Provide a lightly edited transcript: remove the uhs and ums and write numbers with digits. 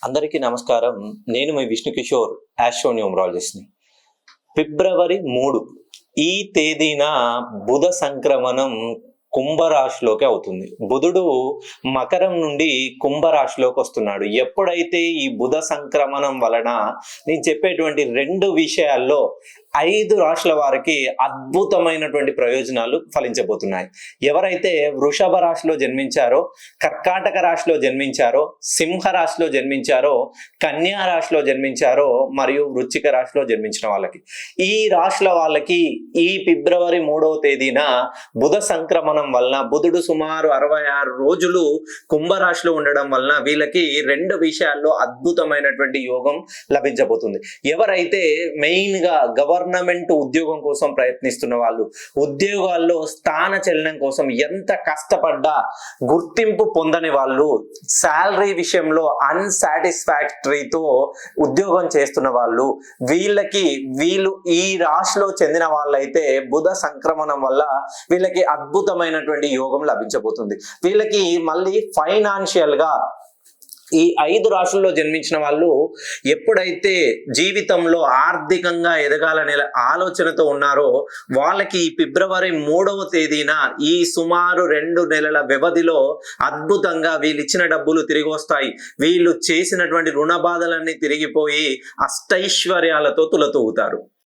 అందరికీ నమస్కారం. నేను మీ విష్ణు కిషోర్, ఆస్ట్రో న్యూమరాలజిస్ట్ని. ఫిబ్రవరి 3 ఈ తేదీన బుధ సంక్రమణం కుంభరాశిలోకి అవుతుంది. బుధుడు మకరం నుండి కుంభరాశిలోకి వస్తున్నాడు. ఎప్పుడైతే ఈ బుధ సంక్రమణం వలన నేను చెప్పేటువంటి 2 విషయాల్లో 5 రాశుల వారికి అద్భుతమైనటువంటి ప్రయోజనాలు ఫలించబోతున్నాయి. ఎవరైతే వృషభ రాశిలో జన్మించారో, కర్కాటక రాశిలో జన్మించారో, సింహ రాశిలో జన్మించారో, కన్యా రాశిలో జన్మించారో మరియు వృశ్చిక రాశిలో జన్మించిన వాళ్ళకి, ఈ రాశుల వాళ్ళకి ఈ ఫిబ్రవరి 3వ తేదీన బుధ సంక్రమణం వలన బుధుడు సుమారు 66 రోజులు కుంభరాశిలో ఉండడం వలన వీళ్ళకి 2 విషయాల్లో అద్భుతమైనటువంటి యోగం లభించబోతుంది. ఎవరైతే మెయిన్ గా గవర్నమెంట్ ఉద్యోగం కోసం ప్రయత్నిస్తున్న వాళ్ళు, ఉద్యోగాల్లో స్థాన చలనం కోసం ఎంత కష్టపడ్డా గుర్తింపు పొందని వాళ్ళు, శాలరీ విషయంలో అన్సాటిస్ఫాక్టరీతో ఉద్యోగం చేస్తున్న వాళ్ళు, వీళ్ళు ఈ రాశిలో చెందిన వాళ్ళైతే బుధ సంక్రమణం వల్ల వీళ్ళకి అద్భుతమైనటువంటి యోగం లభించబోతుంది. వీళ్ళకి మళ్ళీ ఫైనాన్షియల్ గా ఈ 5 రాశుల్లో జన్మించిన వాళ్ళు ఎప్పుడైతే జీవితంలో ఆర్థికంగా ఎదగాలనే ఆలోచనతో ఉన్నారో వాళ్ళకి ఈ ఫిబ్రవరి 3వ తేదీన ఈ సుమారు 2 నెలల వ్యవధిలో అద్భుతంగా వీళ్ళు ఇచ్చిన డబ్బులు తిరిగి వస్తాయి. వీళ్ళు చేసినటువంటి రుణ బాధలన్నీ తిరిగిపోయి అష్టైశ్వర్యాలతో తులతూగుతారు.